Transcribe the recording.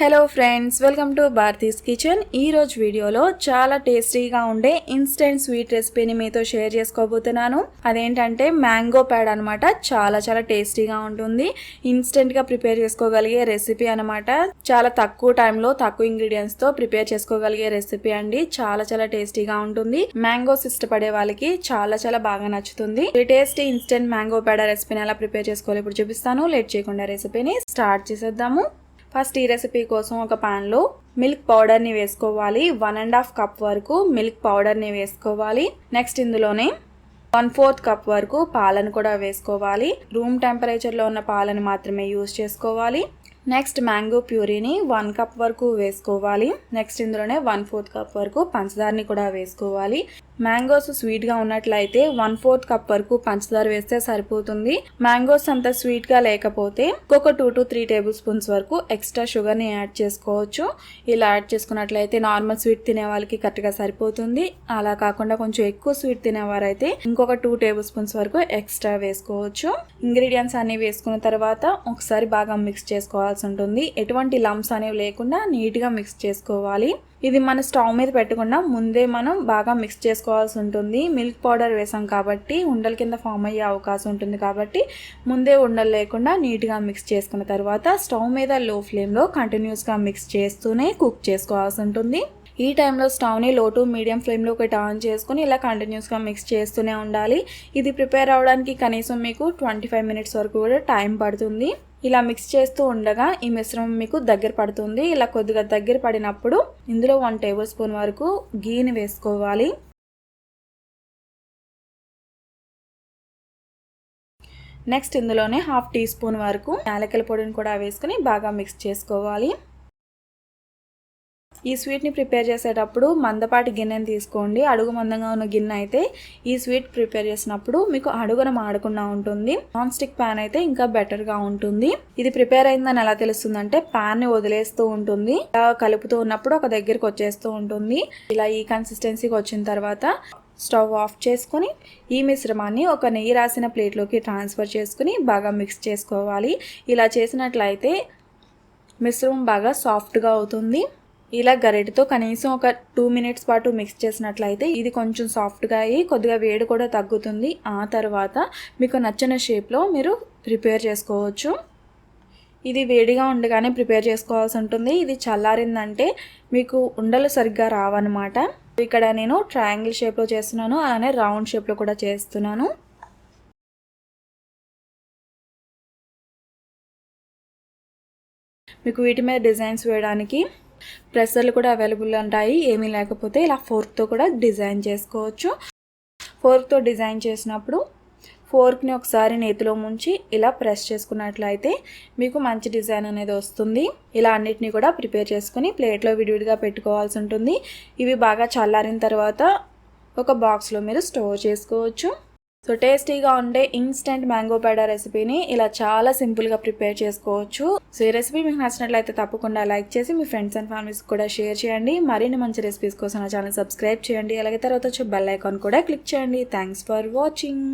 Hello friends, welcome to Bharati's kitchen. ఈరోజు వీడియోలో చాలా టేస్టీగా ఉండే ఇన్స్టెంట్ స్వీట్ రెసిపీని మీతో షేర్ చేసుకోబోతున్నాను. అదేంటంటే మ్యాంగో ప్యాడ్ అనమాట. చాలా టేస్టీగా ఉంటుంది. ఇన్స్టెంట్గా ప్రిపేర్ చేసుకోగలిగే రెసిపీ అనమాట. చాలా తక్కువ టైంలో తక్కువ ఇంగ్రీడియంట్స్తో ప్రిపేర్ చేసుకోగలిగే రెసిపీ అండి. చాలా టేస్టీగా ఉంటుంది. మ్యాంగోస్ ఇష్టపడే వాళ్ళకి చాలా బాగా నచ్చుతుంది. ఈ టేస్టీ ఇన్స్టెంట్ మ్యాంగో ప్యాడ్ రెసిపీని ఎలా ప్రిపేర్ చేసుకోవాలి ఇప్పుడు చూపిస్తాను. లేట్ చేయకుండా రెసిపీని స్టార్ట్ చేసేద్దాము. ఫస్ట్ ఈ రెసిపీ కోసం ఒక పాన్లో మిల్క్ పౌడర్ని వేసుకోవాలి. 1.5 కప్ వరకు మిల్క్ పౌడర్ని వేసుకోవాలి. నెక్స్ట్ ఇందులోనే 1/4 కప్ వరకు పాలను కూడా వేసుకోవాలి. రూమ్ టెంపరేచర్లో ఉన్న పాలను మాత్రమే యూజ్ చేసుకోవాలి. నెక్స్ట్ మ్యాంగో ప్యూరీని 1 కప్ వరకు వేసుకోవాలి. నెక్స్ట్ ఇందులోనే 1/4 కప్ వరకు పంచదారని కూడా వేసుకోవాలి. మ్యాంగోస్ స్వీట్గా ఉన్నట్లయితే 1/4 కప్ వరకు పంచదార వేస్తే సరిపోతుంది. మ్యాంగోస్ అంత స్వీట్గా లేకపోతే ఒక 2 to 3 టేబుల్ స్పూన్స్ వరకు ఎక్స్ట్రా షుగర్ని యాడ్ చేసుకోవచ్చు. ఇలా యాడ్ చేసుకున్నట్లయితే నార్మల్ స్వీట్ తినే వాళ్ళకి కరెక్ట్గా సరిపోతుంది. అలా కాకుండా కొంచెం ఎక్కువ స్వీట్ తినేవారైతే ఇంకొక 2 టేబుల్ స్పూన్స్ వరకు ఎక్స్ట్రా వేసుకోవచ్చు. ఇంగ్రీడియంట్స్ అన్ని వేసుకున్న తర్వాత ఒకసారి బాగా మిక్స్ చేసుకోవాల్సి ఉంటుంది. ఎటువంటి లంప్స్ అనేవి లేకుండా నీట్గా మిక్స్ చేసుకోవాలి. ఇది మన స్టవ్ మీద పెట్టకుండా ముందే మనం బాగా మిక్స్ చేసుకోవాల్సి ఉంటుంది. మిల్క్ పౌడర్ వేసాం కాబట్టి ఉండల కింద ఫామ్ అయ్యే అవకాశం ఉంటుంది. కాబట్టి ముందే ఉండలు లేకుండా నీట్గా మిక్స్ చేసుకున్న తర్వాత స్టవ్ మీద లో ఫ్లేమ్లో కంటిన్యూస్గా మిక్స్ చేస్తూనే కుక్ చేసుకోవాల్సి ఉంటుంది. ఈ టైంలో స్టవ్ని లో టు మీడియం ఫ్లేమ్లోకి ఆన్ చేసుకుని ఇలా కంటిన్యూస్గా మిక్స్ చేస్తూనే ఉండాలి. ఇది ప్రిపేర్ అవ్వడానికి కనీసం మీకు 25 మినిట్స్ వరకు కూడా టైం పడుతుంది. ఇలా మిక్స్ చేస్తూ ఉండగా ఈ మిశ్రమం మీకు దగ్గర పడుతుంది. ఇలా కొద్దిగా దగ్గర పడినప్పుడు ఇందులో 1 టేబుల్ స్పూన్ వరకు గీని వేసుకోవాలి. నెక్స్ట్ ఇందులోనే 1/2 టీ స్పూన్ వరకు యాలకుల పొడిని కూడా వేసుకుని బాగా మిక్స్ చేసుకోవాలి. ఈ స్వీట్ని ప్రిపేర్ చేసేటప్పుడు మందపాటి గిన్నెని తీసుకోండి. అడుగు మందంగా ఉన్న గిన్నె అయితే ఈ స్వీట్ ప్రిపేర్ చేసినప్పుడు మీకు అడుగున మాడకుండా ఉంటుంది. నాన్ స్టిక్ ప్యాన్ అయితే ఇంకా బెటర్గా ఉంటుంది. ఇది ప్రిపేర్ అయిందని ఎలా తెలుస్తుందంటే ప్యాన్ని వదిలేస్తూ ఉంటుంది. ఇలా కలుపుతూ ఉన్నప్పుడు ఒక దగ్గరికి వచ్చేస్తూ ఉంటుంది. ఇలా ఈ కన్సిస్టెన్సీకి వచ్చిన తర్వాత స్టవ్ ఆఫ్ చేసుకొని ఈ మిశ్రమాన్ని ఒక నెయ్యి రాసిన ప్లేట్లోకి ట్రాన్స్ఫర్ చేసుకుని బాగా మిక్స్ చేసుకోవాలి. ఇలా చేసినట్లయితే మిశ్రమం బాగా సాఫ్ట్గా అవుతుంది. ఇలా గరిటెతో కనీసం ఒక 2 మినిట్స్ పాటు మిక్స్ చేసినట్లయితే ఇది కొంచెం సాఫ్ట్గా అయ్యి కొద్దిగా వేడి కూడా తగ్గుతుంది. ఆ తర్వాత మీకు నచ్చిన షేప్లో మీరు ప్రిపేర్ చేసుకోవచ్చు. ఇది వేడిగా ఉండగానే ప్రిపేర్ చేసుకోవాల్సి ఉంటుంది. ఇది చల్లారిందంటే మీకు ఉండలు సరిగ్గా రావన్నమాట. ఇక్కడ నేను ట్రయాంగిల్ షేప్లో చేస్తున్నాను, అలానే రౌండ్ షేప్లో కూడా చేస్తున్నాను. మీకు వీటి మీద డిజైన్స్ వేయడానికి ప్రెస్సర్లు కూడా అవైలబుల్ ఉంటాయి. ఏమీ లేకపోతే ఇలా ఫోర్క్తో కూడా డిజైన్ చేసుకోవచ్చు. ఫోర్క్తో డిజైన్ చేసినప్పుడు ఫోర్క్ని ఒకసారి నేతిలో ముంచి ఇలా ప్రెస్ చేసుకున్నట్లయితే మీకు మంచి డిజైన్ అనేది వస్తుంది. ఇలా అన్నిటినీ కూడా ప్రిపేర్ చేసుకుని ప్లేట్లో విడివిడిగా పెట్టుకోవాల్సి ఉంటుంది. ఇవి బాగా చల్లారిన తర్వాత ఒక బాక్స్లో మీరు స్టోర్ చేసుకోవచ్చు. సో టేస్టీగా ఉండే ఇన్స్టెంట్ మ్యాంగో ప్యాడ్ రెసిపీని ఇలా చాలా సింపుల్గా ప్రిపేర్ చేసుకోవచ్చు. సో ఈ రెసిపీ మీకు నచ్చినట్లయితే తప్పకుండా లైక్ చేసి మీ ఫ్రెండ్స్ అండ్ ఫ్యామిలీస్ కూడా షేర్ చేయండి. మరిన్ని మంచి రెసిపీస్ కోసం నా ఛానల్ సబ్స్క్రైబ్ చేయండి. అలాగే తర్వాత వచ్చే బెల్ ఐకాన్ కూడా క్లిక్ చేయండి. Thanks for watching.